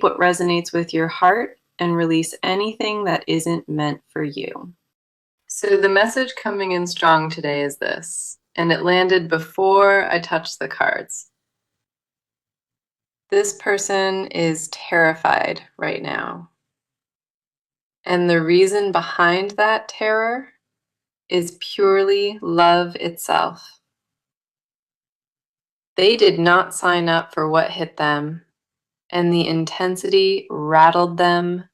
what resonates with your heart and release anything that isn't meant for you. So the message coming in strong today is this, and it landed before I touched the cards. This person is terrified right now. And the reason behind that terror is purely love itself. They did not sign up for what hit them, and the intensity rattled them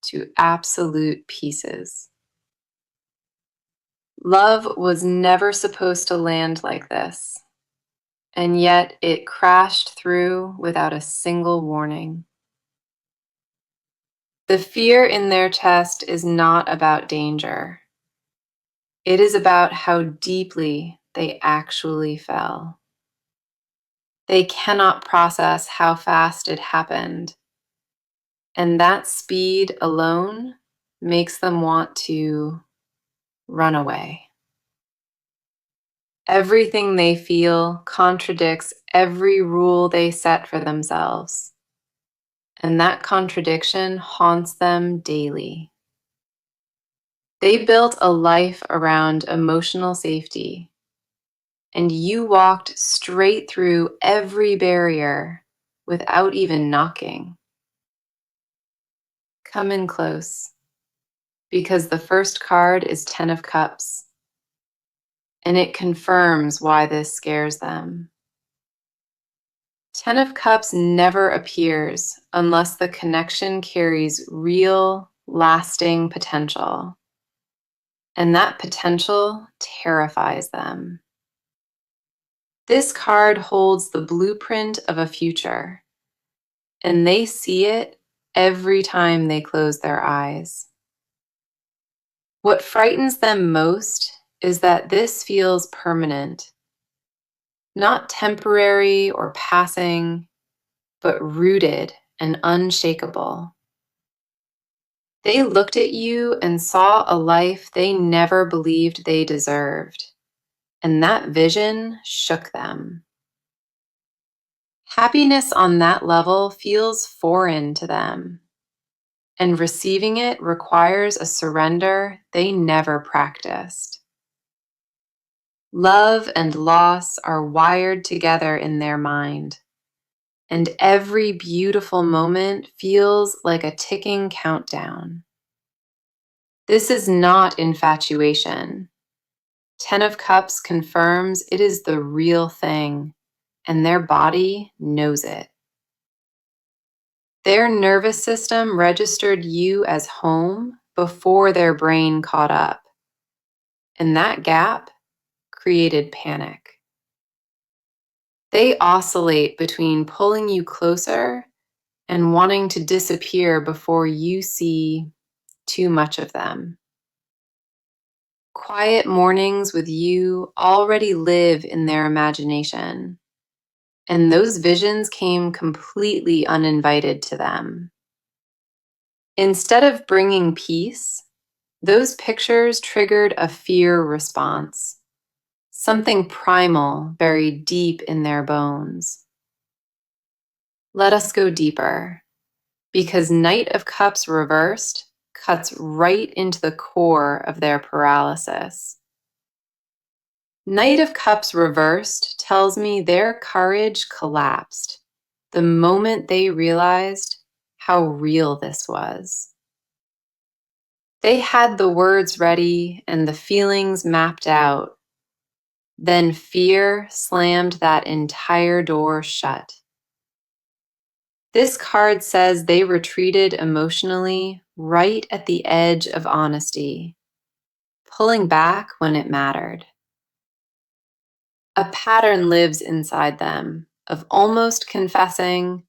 to absolute pieces. Love was never supposed to land like this, and yet it crashed through without a single warning. The fear in their chest is not about danger. It is about how deeply they actually fell. They cannot process how fast it happened, and that speed alone makes them want to run away. Everything they feel contradicts every rule they set for themselves, and that contradiction haunts them daily. They built a life around emotional safety, and you walked straight through every barrier without even knocking. Come in close, because the first card is 10 of Cups, and it confirms why this scares them. 10 of Cups never appears unless the connection carries real, lasting potential, and that potential terrifies them. This card holds the blueprint of a future, and they see it every time they close their eyes. What frightens them most is that this feels permanent, not temporary or passing, but rooted and unshakable. They looked at you and saw a life they never believed they deserved, and that vision shook them. Happiness on that level feels foreign to them, and receiving it requires a surrender they never practiced. Love and loss are wired together in their mind, and every beautiful moment feels like a ticking countdown. This is not infatuation. 10 of Cups confirms it is the real thing, and their body knows it. Their nervous system registered you as home before their brain caught up, and that gap created panic. They oscillate between pulling you closer and wanting to disappear before you see too much of them. Quiet mornings with you already live in their imagination, and those visions came completely uninvited to them. Instead of bringing peace, those pictures triggered a fear response, something primal buried deep in their bones. Let us go deeper, because Knight of Cups reversed cuts right into the core of their paralysis. Knight of Cups reversed tells me their courage collapsed the moment they realized how real this was. They had the words ready and the feelings mapped out. Then fear slammed that entire door shut. This card says they retreated emotionally right at the edge of honesty, pulling back when it mattered. A pattern lives inside them of almost confessing,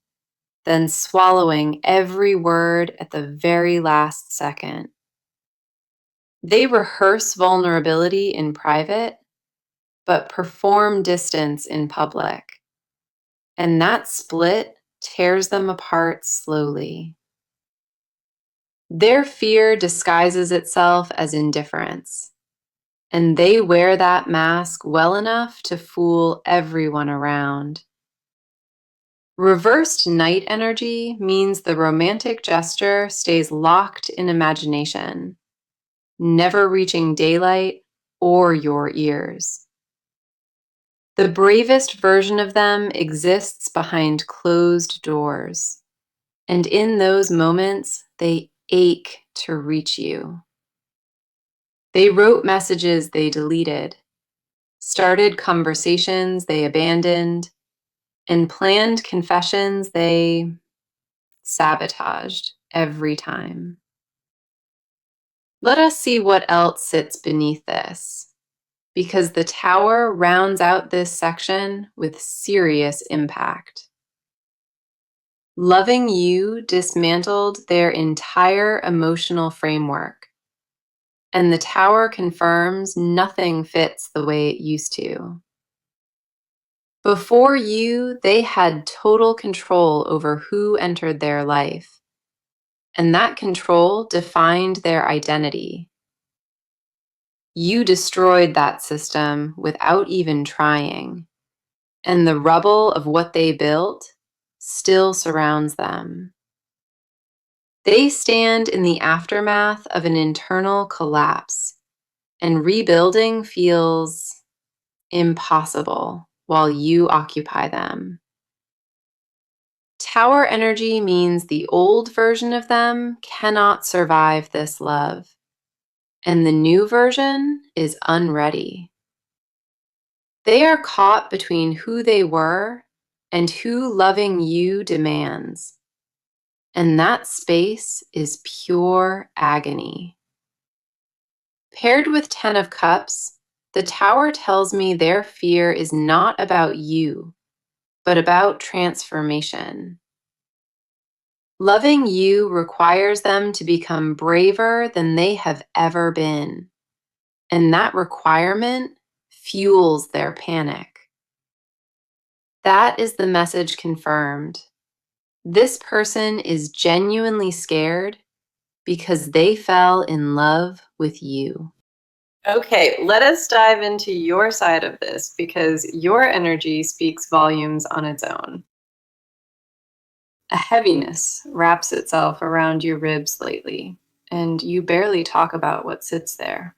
then swallowing every word at the very last second. They rehearse vulnerability in private, but perform distance in public. And that split tears them apart slowly. Their fear disguises itself as indifference, and they wear that mask well enough to fool everyone around. Reversed night energy means the romantic gesture stays locked in imagination, never reaching daylight or your ears. The bravest version of them exists behind closed doors, and in those moments, they ache to reach you. They wrote messages they deleted, started conversations they abandoned, and planned confessions they sabotaged every time. Let us see what else sits beneath this, because the tower rounds out this section with serious impact. Loving you dismantled their entire emotional framework, and the tower confirms nothing fits the way it used to. Before you, they had total control over who entered their life, and that control defined their identity. You destroyed that system without even trying, and the rubble of what they built still surrounds them. They stand in the aftermath of an internal collapse, and rebuilding feels impossible while you occupy them. Tower energy means the old version of them cannot survive this love, and the new version is unready. They are caught between who they were and who loving you demands, and that space is pure agony. Paired with 10 of Cups, the Tower tells me their fear is not about you, but about transformation. Loving you requires them to become braver than they have ever been, and that requirement fuels their panic. That is the message confirmed. This person is genuinely scared because they fell in love with you. Okay, let us dive into your side of this because your energy speaks volumes on its own. A heaviness wraps itself around your ribs lately, and you barely talk about what sits there.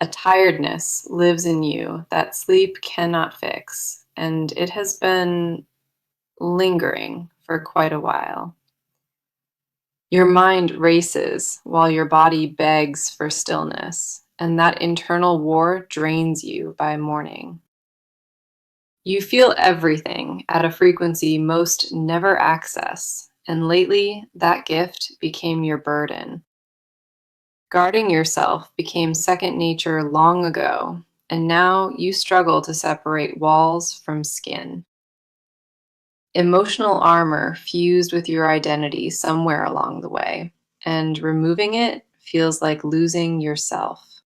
A tiredness lives in you that sleep cannot fix, and it has been lingering for quite a while. Your mind races while your body begs for stillness, and that internal war drains you by morning. You feel everything at a frequency most never access, and lately that gift became your burden. Guarding yourself became second nature long ago, and now you struggle to separate walls from skin. Emotional armor fused with your identity somewhere along the way, and removing it feels like losing yourself.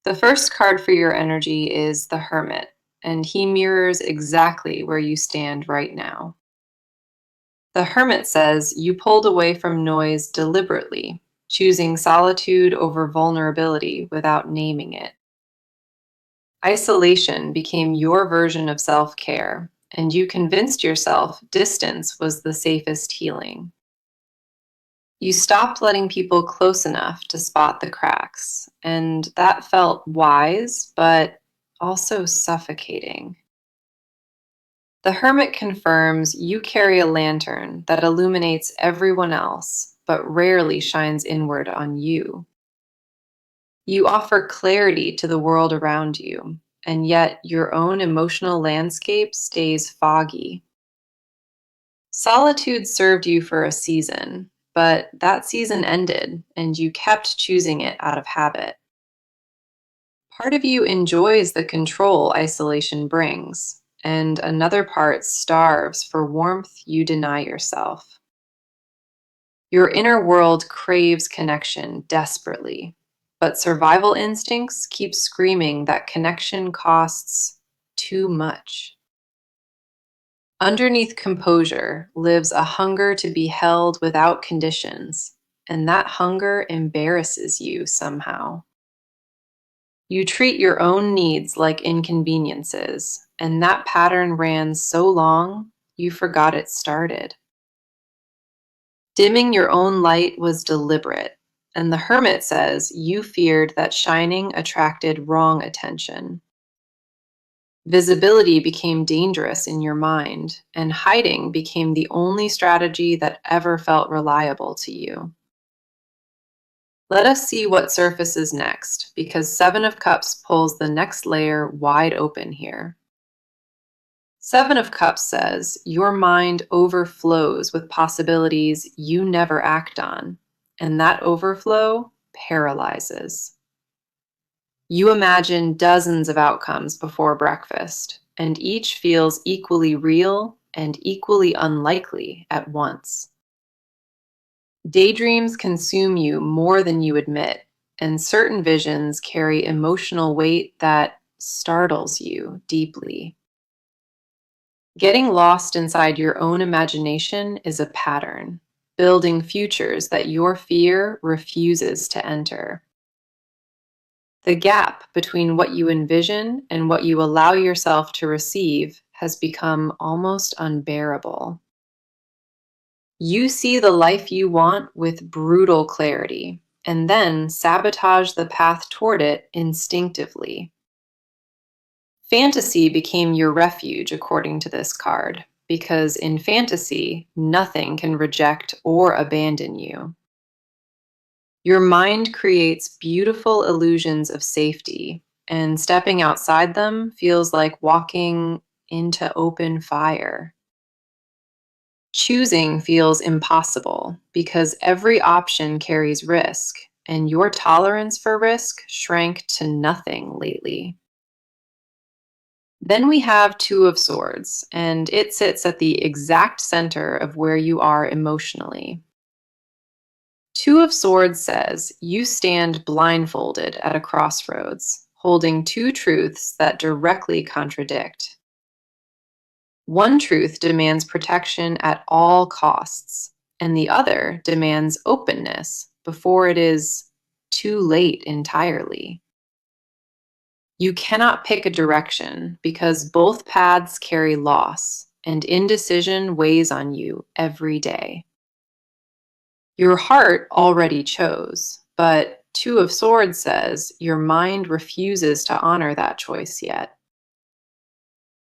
The first card for your energy is the Hermit, and he mirrors exactly where you stand right now. The Hermit says you pulled away from noise deliberately, choosing solitude over vulnerability without naming it. Isolation became your version of self-care, and you convinced yourself distance was the safest healing. You stopped letting people close enough to spot the cracks, and that felt wise, but also suffocating. The Hermit confirms you carry a lantern that illuminates everyone else, but rarely shines inward on you. You offer clarity to the world around you, and yet your own emotional landscape stays foggy. Solitude served you for a season, but that season ended, and you kept choosing it out of habit. Part of you enjoys the control isolation brings, and another part starves for warmth you deny yourself. Your inner world craves connection desperately, but survival instincts keep screaming that connection costs too much. Underneath composure lives a hunger to be held without conditions, and that hunger embarrasses you somehow. You treat your own needs like inconveniences, and that pattern ran so long you forgot it started. Dimming your own light was deliberate, and the hermit says you feared that shining attracted wrong attention. Visibility became dangerous in your mind, and hiding became the only strategy that ever felt reliable to you. Let us see what surfaces next, because Seven of Cups pulls the next layer wide open here. Seven of Cups says your mind overflows with possibilities you never act on, and that overflow paralyzes. You imagine dozens of outcomes before breakfast, and each feels equally real and equally unlikely at once. Daydreams consume you more than you admit, and certain visions carry emotional weight that startles you deeply. Getting lost inside your own imagination is a pattern, building futures that your fear refuses to enter. The gap between what you envision and what you allow yourself to receive has become almost unbearable. You see the life you want with brutal clarity, and then sabotage the path toward it instinctively. Fantasy became your refuge, according to this card, because in fantasy, nothing can reject or abandon you. Your mind creates beautiful illusions of safety, and stepping outside them feels like walking into open fire. Choosing feels impossible because every option carries risk, and your tolerance for risk shrank to nothing lately. Then we have Two of Swords, and it sits at the exact center of where you are emotionally. Two of Swords says you stand blindfolded at a crossroads, holding two truths that directly contradict. One truth demands protection at all costs, and the other demands openness before it is too late entirely. You cannot pick a direction because both paths carry loss, and indecision weighs on you every day. Your heart already chose, but Two of Swords says your mind refuses to honor that choice yet.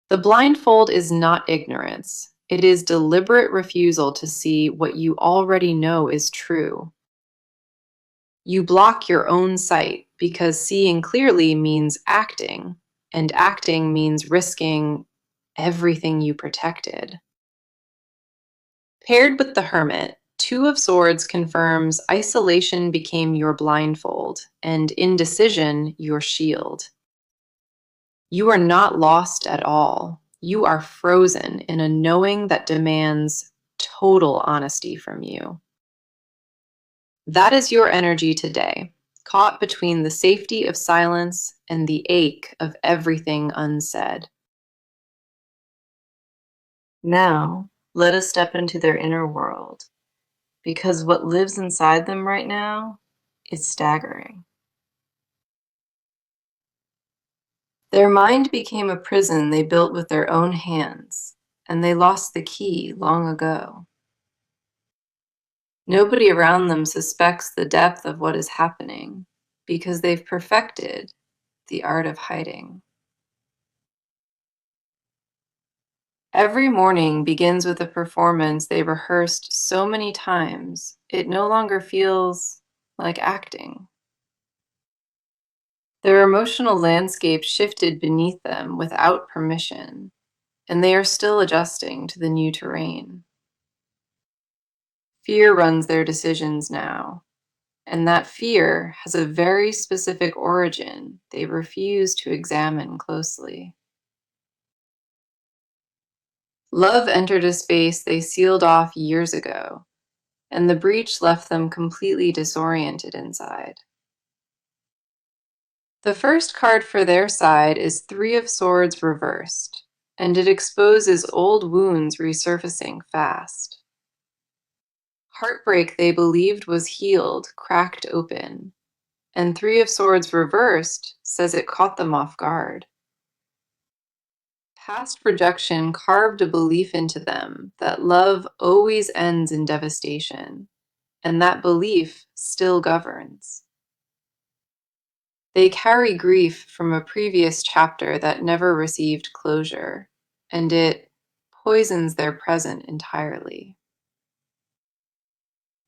The blindfold is not ignorance. It is deliberate refusal to see what you already know is true. You block your own sight because seeing clearly means acting, and acting means risking everything you protected. Paired with the Hermit, Two of Swords confirms isolation became your blindfold, and indecision your shield. You are not lost at all. You are frozen in a knowing that demands total honesty from you. That is your energy today, caught between the safety of silence and the ache of everything unsaid. Now, let us step into their inner world, because what lives inside them right now is staggering. Their mind became a prison they built with their own hands, and they lost the key long ago. Nobody around them suspects the depth of what is happening because they've perfected the art of hiding. Every morning begins with a performance they rehearsed so many times, it no longer feels like acting. Their emotional landscape shifted beneath them without permission, and they are still adjusting to the new terrain. Fear runs their decisions now, and that fear has a very specific origin they refuse to examine closely. Love entered a space they sealed off years ago, and the breach left them completely disoriented inside. The first card for their side is Three of Swords reversed, and it exposes old wounds resurfacing fast. Heartbreak they believed was healed cracked open, and Three of Swords reversed says it caught them off guard. Past rejection carved a belief into them that love always ends in devastation, and that belief still governs. They carry grief from a previous chapter that never received closure, and it poisons their present entirely.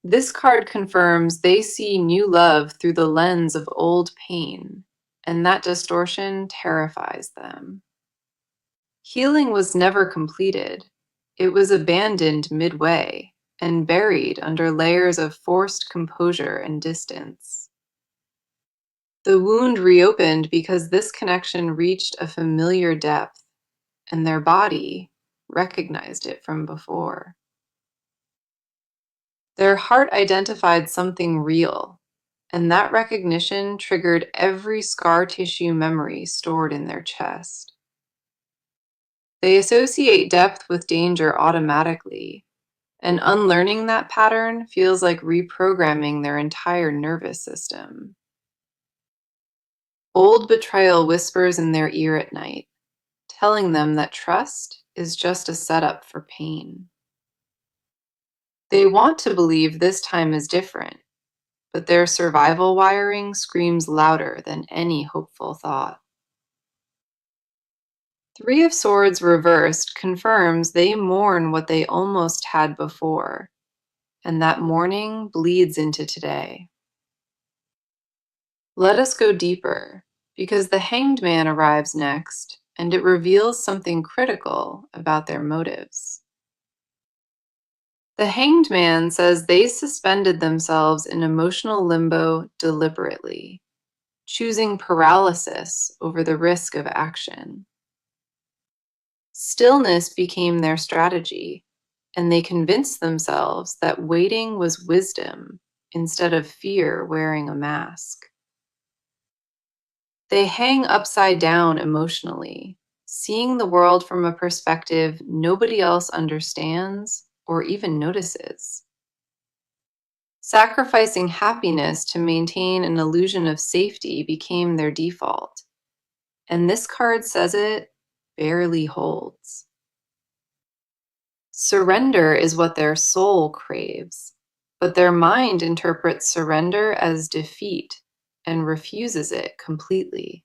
This card confirms they see new love through the lens of old pain, and that distortion terrifies them. Healing was never completed. It was abandoned midway and buried under layers of forced composure and distance. The wound reopened because this connection reached a familiar depth, and their body recognized it from before. Their heart identified something real, and that recognition triggered every scar tissue memory stored in their chest. They associate depth with danger automatically, and unlearning that pattern feels like reprogramming their entire nervous system. Old betrayal whispers in their ear at night, telling them that trust is just a setup for pain. They want to believe this time is different, but their survival wiring screams louder than any hopeful thought. Three of Swords reversed confirms they mourn what they almost had before, and that mourning bleeds into today. Let us go deeper, because the Hanged Man arrives next, and it reveals something critical about their motives. The Hanged Man says they suspended themselves in emotional limbo deliberately, choosing paralysis over the risk of action. Stillness became their strategy, and they convinced themselves that waiting was wisdom instead of fear wearing a mask. They hang upside down emotionally, seeing the world from a perspective nobody else understands or even notices. Sacrificing happiness to maintain an illusion of safety became their default, and this card says it barely holds. Surrender is what their soul craves, but their mind interprets surrender as defeat and refuses it completely.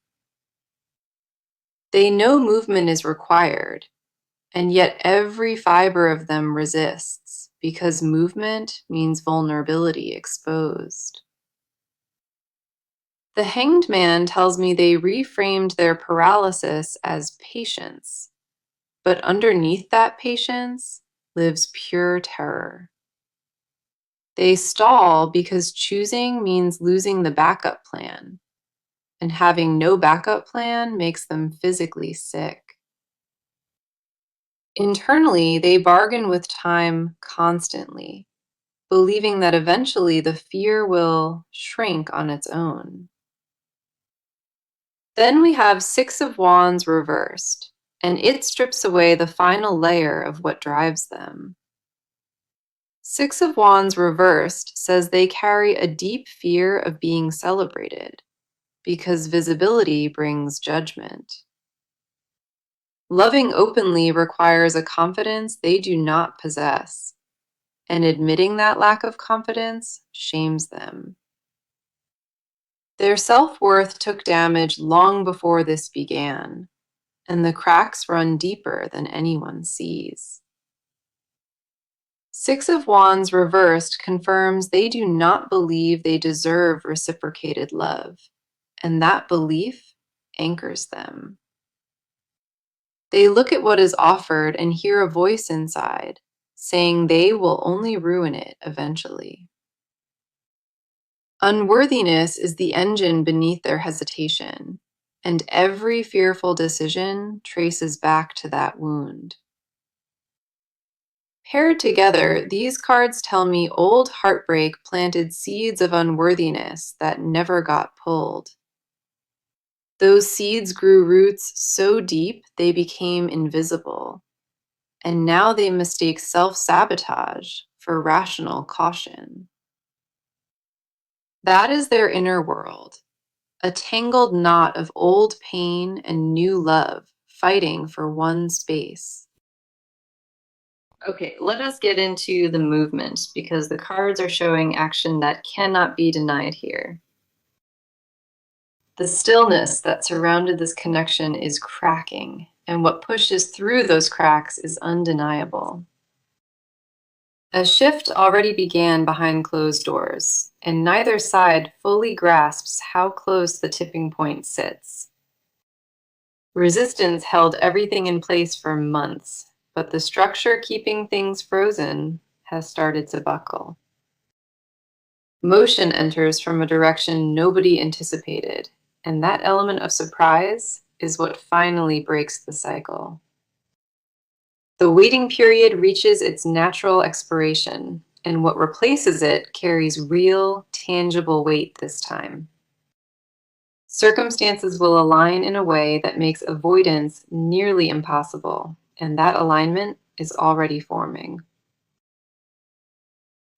They know movement is required, and yet every fiber of them resists because movement means vulnerability exposed. The Hanged Man tells me they reframed their paralysis as patience, but underneath that patience lives pure terror. They stall because choosing means losing the backup plan, and having no backup plan makes them physically sick. Internally, they bargain with time constantly, believing that eventually the fear will shrink on its own. Then we have Six of Wands reversed, and it strips away the final layer of what drives them. Six of Wands reversed says they carry a deep fear of being celebrated, because visibility brings judgment. Loving openly requires a confidence they do not possess, and admitting that lack of confidence shames them. Their self-worth took damage long before this began, and the cracks run deeper than anyone sees. Six of Wands reversed confirms they do not believe they deserve reciprocated love, and that belief anchors them. They look at what is offered and hear a voice inside, saying they will only ruin it eventually. Unworthiness is the engine beneath their hesitation, and every fearful decision traces back to that wound. Paired together, these cards tell me old heartbreak planted seeds of unworthiness that never got pulled. Those seeds grew roots so deep they became invisible, and now they mistake self-sabotage for rational caution. That is their inner world, a tangled knot of old pain and new love fighting for one space. Okay, let us get into the movement because the cards are showing action that cannot be denied here. The stillness that surrounded this connection is cracking, and what pushes through those cracks is undeniable. A shift already began behind closed doors, and neither side fully grasps how close the tipping point sits. Resistance held everything in place for months, but the structure keeping things frozen has started to buckle. Motion enters from a direction nobody anticipated, and that element of surprise is what finally breaks the cycle. The waiting period reaches its natural expiration, and what replaces it carries real, tangible weight this time. Circumstances will align in a way that makes avoidance nearly impossible, and that alignment is already forming.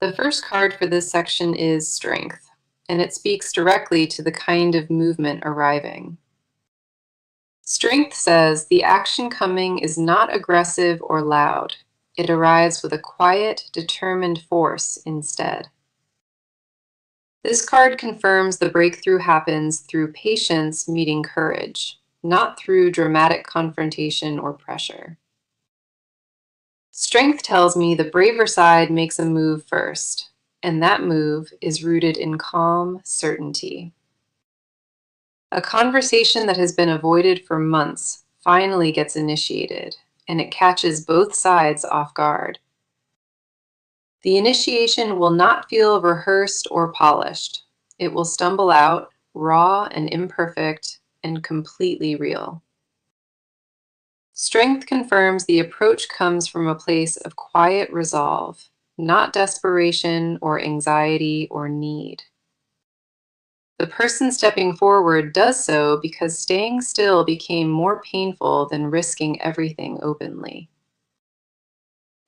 The first card for this section is Strength, and it speaks directly to the kind of movement arriving. Strength says the action coming is not aggressive or loud. It arrives with a quiet, determined force instead. This card confirms the breakthrough happens through patience meeting courage, not through dramatic confrontation or pressure. Strength tells me the braver side makes a move first, and that move is rooted in calm certainty. A conversation that has been avoided for months finally gets initiated, and it catches both sides off guard. The initiation will not feel rehearsed or polished. It will stumble out, raw and imperfect, and completely real. Strength confirms the approach comes from a place of quiet resolve, not desperation or anxiety or need. The person stepping forward does so because staying still became more painful than risking everything openly.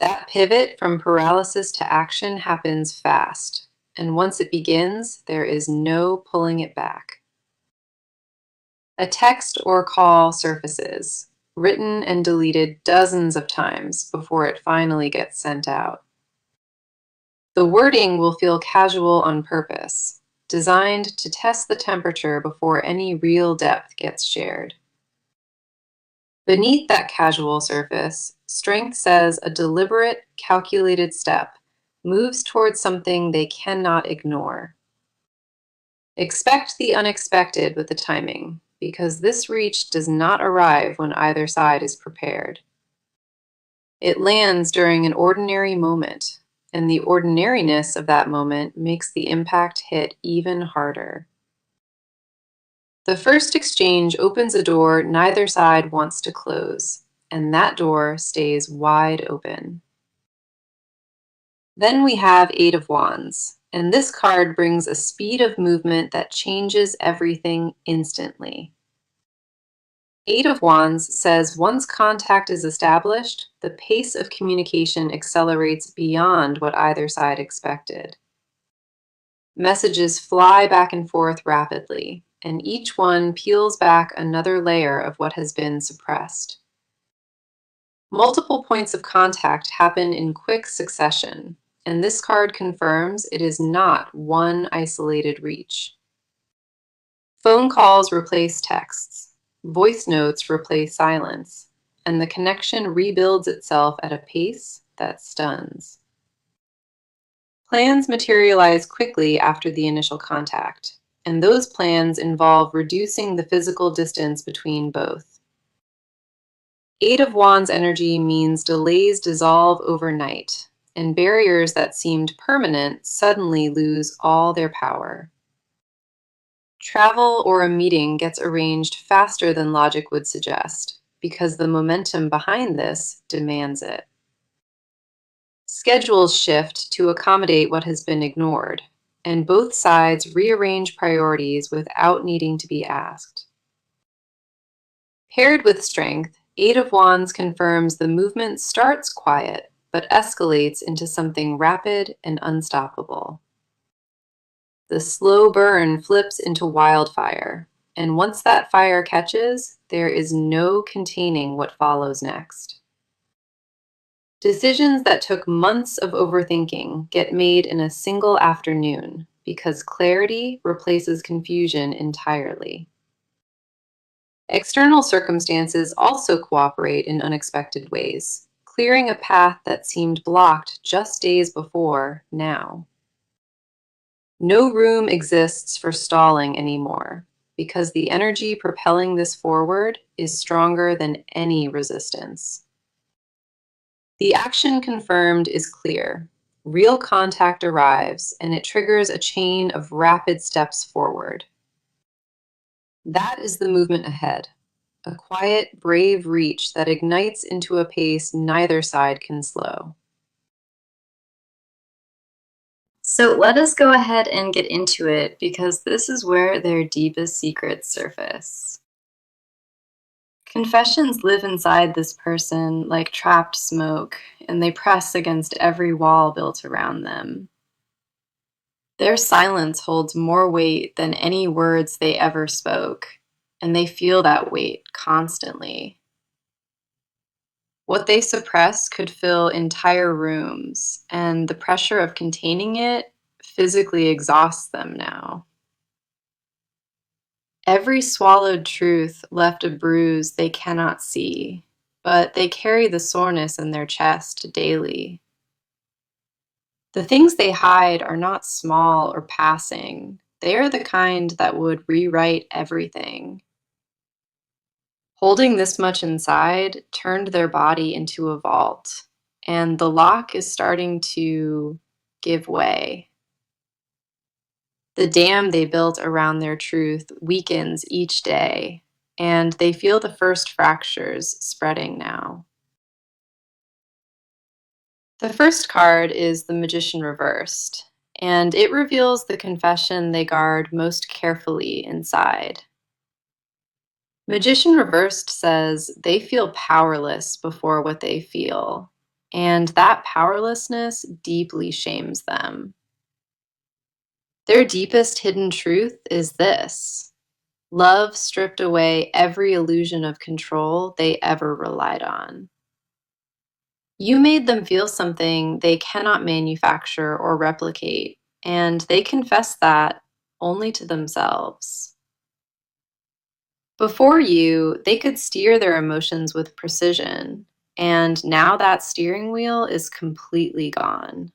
That pivot from paralysis to action happens fast, and once it begins, there is no pulling it back. A text or call surfaces, written and deleted dozens of times before it finally gets sent out. The wording will feel casual on purpose, designed to test the temperature before any real depth gets shared. Beneath that casual surface, Strength says a deliberate, calculated step moves towards something they cannot ignore. Expect the unexpected with the timing, because this reach does not arrive when either side is prepared. It lands during an ordinary moment, and the ordinariness of that moment makes the impact hit even harder. The first exchange opens a door neither side wants to close, and that door stays wide open. Then we have Eight of Wands, and this card brings a speed of movement that changes everything instantly. Eight of Wands says once contact is established, the pace of communication accelerates beyond what either side expected. Messages fly back and forth rapidly, and each one peels back another layer of what has been suppressed. Multiple points of contact happen in quick succession, and this card confirms it is not one isolated reach. Phone calls replace texts, voice notes replace silence, and the connection rebuilds itself at a pace that stuns. Plans materialize quickly after the initial contact, and those plans involve reducing the physical distance between both. Eight of Wands energy means delays dissolve overnight, and barriers that seemed permanent suddenly lose all their power. Travel or a meeting gets arranged faster than logic would suggest, because the momentum behind this demands it. Schedules shift to accommodate what has been ignored, and both sides rearrange priorities without needing to be asked. Paired with Strength, Eight of Wands confirms the movement starts quiet, but escalates into something rapid and unstoppable. The slow burn flips into wildfire, and once that fire catches, there is no containing what follows next. Decisions that took months of overthinking get made in a single afternoon because clarity replaces confusion entirely. External circumstances also cooperate in unexpected ways, clearing a path that seemed blocked just days before now. No room exists for stalling anymore because the energy propelling this forward is stronger than any resistance. The action confirmed is clear. Real contact arrives, and it triggers a chain of rapid steps forward. That is the movement ahead, a quiet, brave reach that ignites into a pace neither side can slow. So let us go ahead and get into it because this is where their deepest secrets surface. Confessions live inside this person like trapped smoke, and they press against every wall built around them. Their silence holds more weight than any words they ever spoke, and they feel that weight constantly. What they suppress could fill entire rooms, and the pressure of containing it physically exhausts them now. Every swallowed truth left a bruise they cannot see, but they carry the soreness in their chest daily. The things they hide are not small or passing. They are the kind that would rewrite everything. Holding this much inside turned their body into a vault, and the lock is starting to give way. The dam they built around their truth weakens each day, and they feel the first fractures spreading now. The first card is the Magician reversed, and it reveals the confession they guard most carefully inside. Magician reversed says they feel powerless before what they feel, and that powerlessness deeply shames them. Their deepest hidden truth is this: love stripped away every illusion of control they ever relied on. You made them feel something they cannot manufacture or replicate, and they confess that only to themselves. Before you, they could steer their emotions with precision, and now that steering wheel is completely gone.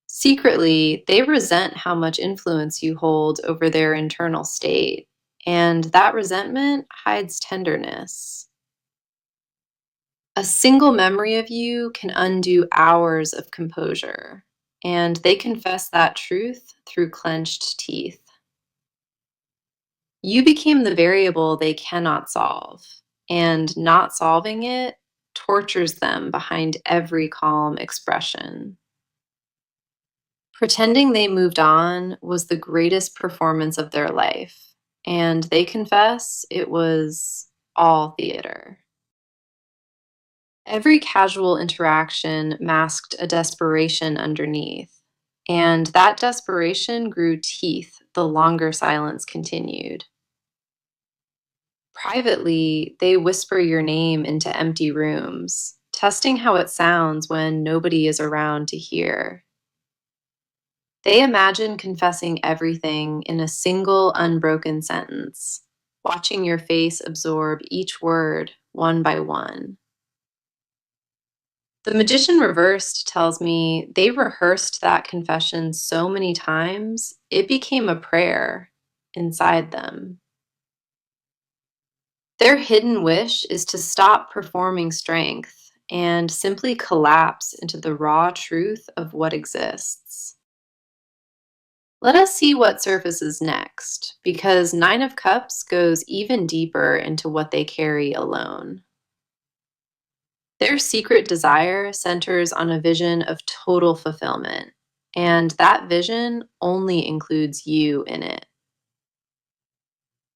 Secretly, they resent how much influence you hold over their internal state, and that resentment hides tenderness. A single memory of you can undo hours of composure, and they confess that truth through clenched teeth. You became the variable they cannot solve, and not solving it tortures them behind every calm expression. Pretending they moved on was the greatest performance of their life, and they confess it was all theater. Every casual interaction masked a desperation underneath, and that desperation grew teeth the longer silence continued. Privately, they whisper your name into empty rooms, testing how it sounds when nobody is around to hear. They imagine confessing everything in a single unbroken sentence, watching your face absorb each word one by one. The Magician reversed tells me they rehearsed that confession so many times, it became a prayer inside them. Their hidden wish is to stop performing strength and simply collapse into the raw truth of what exists. Let us see what surfaces next, because Nine of Cups goes even deeper into what they carry alone. Their secret desire centers on a vision of total fulfillment, and that vision only includes you in it.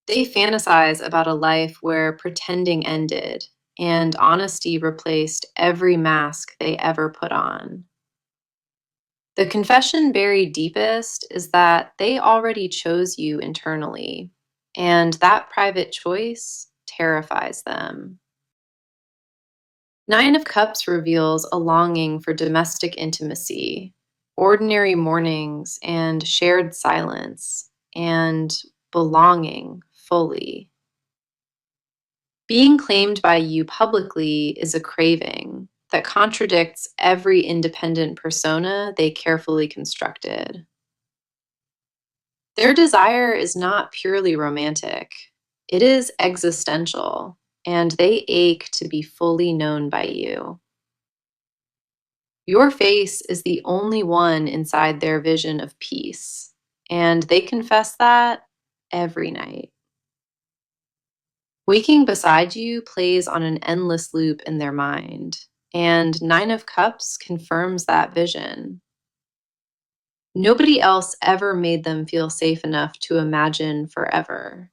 They fantasize about a life where pretending ended and honesty replaced every mask they ever put on. The confession buried deepest is that they already chose you internally, and that private choice terrifies them. Nine of Cups reveals a longing for domestic intimacy, ordinary mornings, and shared silence, and belonging fully. Being claimed by you publicly is a craving that contradicts every independent persona they carefully constructed. Their desire is not purely romantic, it is existential, and they ache to be fully known by you. Your face is the only one inside their vision of peace, and they confess that every night. Waking beside you plays on an endless loop in their mind, and Nine of Cups confirms that vision. Nobody else ever made them feel safe enough to imagine forever,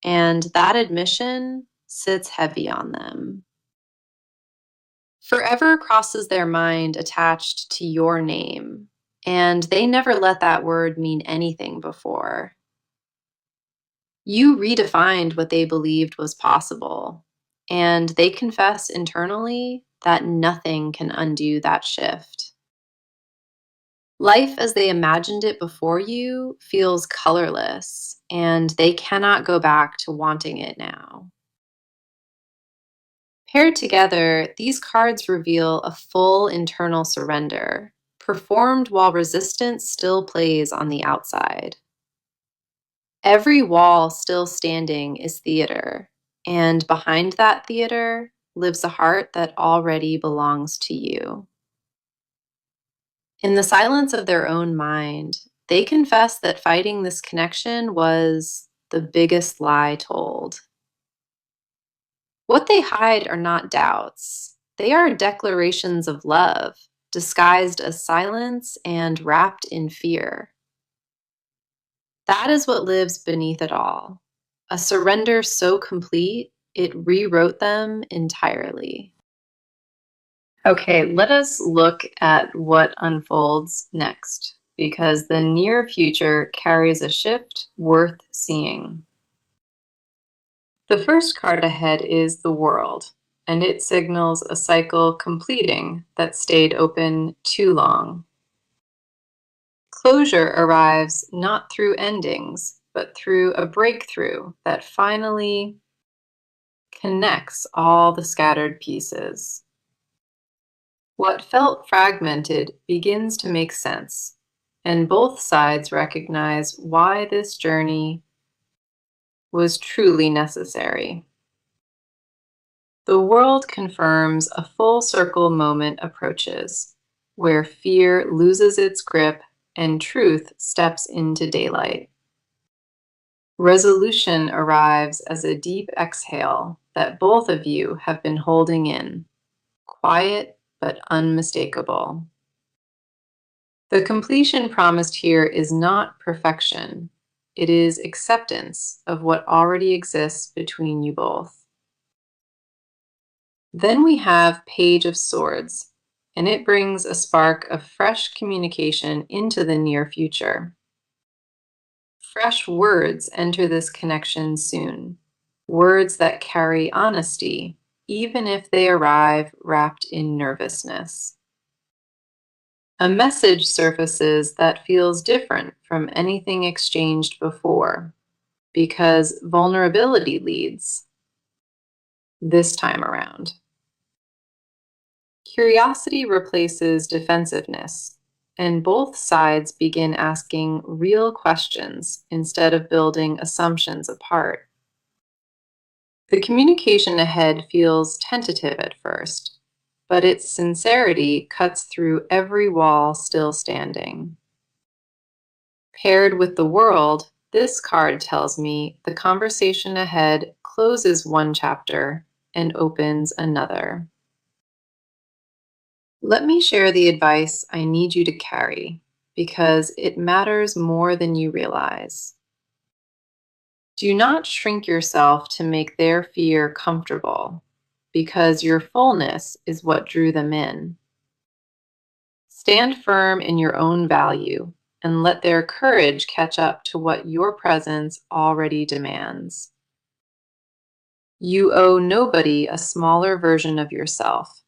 and that admission sits heavy on them. Forever crosses their mind attached to your name, and they never let that word mean anything before. You redefined what they believed was possible, and they confess internally that nothing can undo that shift. Life as they imagined it before you feels colorless, and they cannot go back to wanting it now. Paired together, these cards reveal a full internal surrender, performed while resistance still plays on the outside. Every wall still standing is theater, and behind that theater lives a heart that already belongs to you. In the silence of their own mind, they confess that fighting this connection was the biggest lie told. What they hide are not doubts, they are declarations of love, disguised as silence and wrapped in fear. That is what lives beneath it all. A surrender so complete, it rewrote them entirely. Okay, let us look at what unfolds next, because the near future carries a shift worth seeing. The first card ahead is the World, and it signals a cycle completing that stayed open too long. Closure arrives not through endings, but through a breakthrough that finally connects all the scattered pieces. What felt fragmented begins to make sense, and both sides recognize why this journey was truly necessary. The World confirms a full circle moment approaches, where fear loses its grip and truth steps into daylight. Resolution arrives as a deep exhale that both of you have been holding in, quiet but unmistakable. The completion promised here is not perfection, it is acceptance of what already exists between you both. Then we have Page of Swords, and it brings a spark of fresh communication into the near future. Fresh words enter this connection soon, words that carry honesty, even if they arrive wrapped in nervousness. A message surfaces that feels different from anything exchanged before, because vulnerability leads this time around. Curiosity replaces defensiveness, and both sides begin asking real questions instead of building assumptions apart. The communication ahead feels tentative at first, but its sincerity cuts through every wall still standing. Paired with the World, this card tells me the conversation ahead closes one chapter and opens another. Let me share the advice I need you to carry, because it matters more than you realize. Do not shrink yourself to make their fear comfortable, because your fullness is what drew them in. Stand firm in your own value, and let their courage catch up to what your presence already demands. You owe nobody a smaller version of yourself,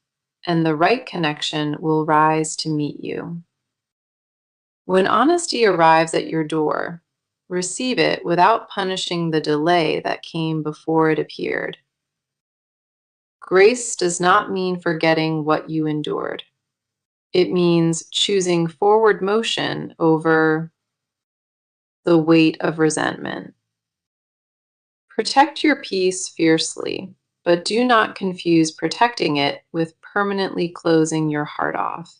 and the right connection will rise to meet you. When honesty arrives at your door, receive it without punishing the delay that came before it appeared. Grace does not mean forgetting what you endured. It means choosing forward motion over the weight of resentment. Protect your peace fiercely, but do not confuse protecting it with permanently closing your heart off.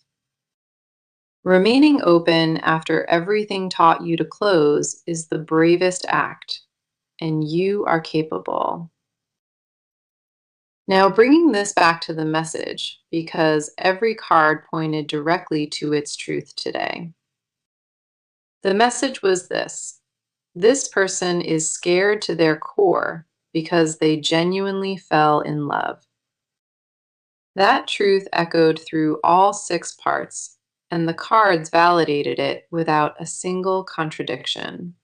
Remaining open after everything taught you to close is the bravest act, and you are capable. Now, bringing this back to the message, because every card pointed directly to its truth today. The message was this: this person is scared to their core because they genuinely fell in love. That truth echoed through all 6 parts, and the cards validated it without a single contradiction.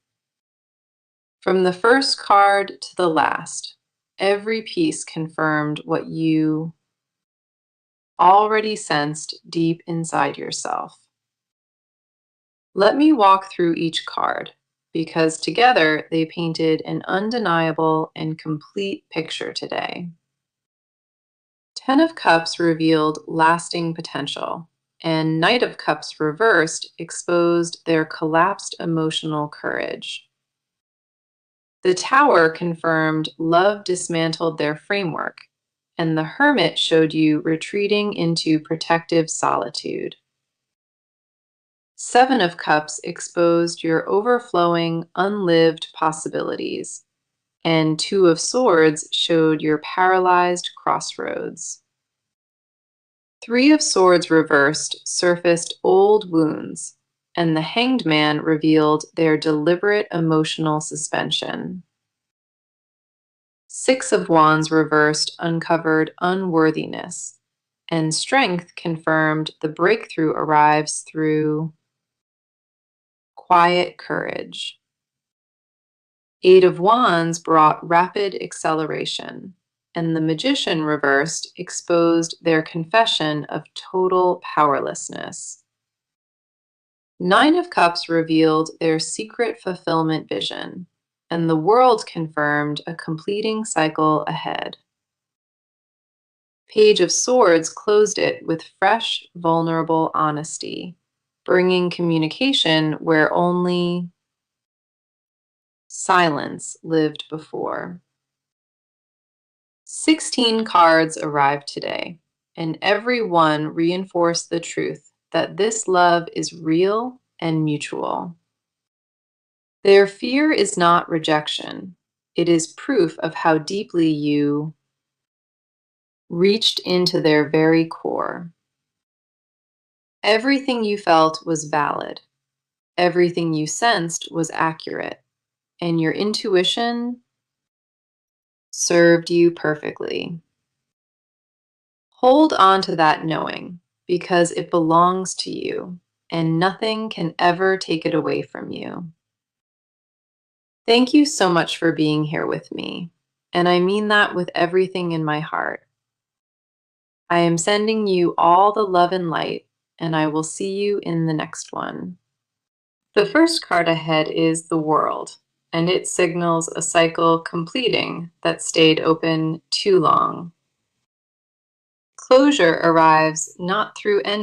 From the first card to the last, every piece confirmed what you already sensed deep inside yourself. Let me walk through each card, because together they painted an undeniable and complete picture today. 10 of Cups revealed lasting potential, and Knight of Cups reversed exposed their collapsed emotional courage. The Tower confirmed love dismantled their framework, and the Hermit showed you retreating into protective solitude. 7 of Cups exposed your overflowing, unlived possibilities, and 2 of Swords showed your paralyzed crossroads. 3 of Swords reversed surfaced old wounds, and the Hanged Man revealed their deliberate emotional suspension. 6 of Wands reversed uncovered unworthiness, and Strength confirmed the breakthrough arrives through quiet courage. 8 of Wands brought rapid acceleration, and the Magician reversed exposed their confession of total powerlessness. 9 of Cups revealed their secret fulfillment vision, and the World confirmed a completing cycle ahead. Page of Swords closed it with fresh, vulnerable honesty, bringing communication where only silence lived before. 16 cards arrived today, and every one reinforced the truth that this love is real and mutual. Their fear is not rejection. It is proof of how deeply you reached into their very core. Everything you felt was valid. Everything you sensed was accurate, and your intuition served you perfectly. Hold on to that knowing, because it belongs to you, and nothing can ever take it away from you. Thank you so much for being here with me, and I mean that with everything in my heart. I am sending you all the love and light, and I will see you in the next one. The first card ahead is the World, and it signals a cycle completing that stayed open too long. Closure arrives not through ending,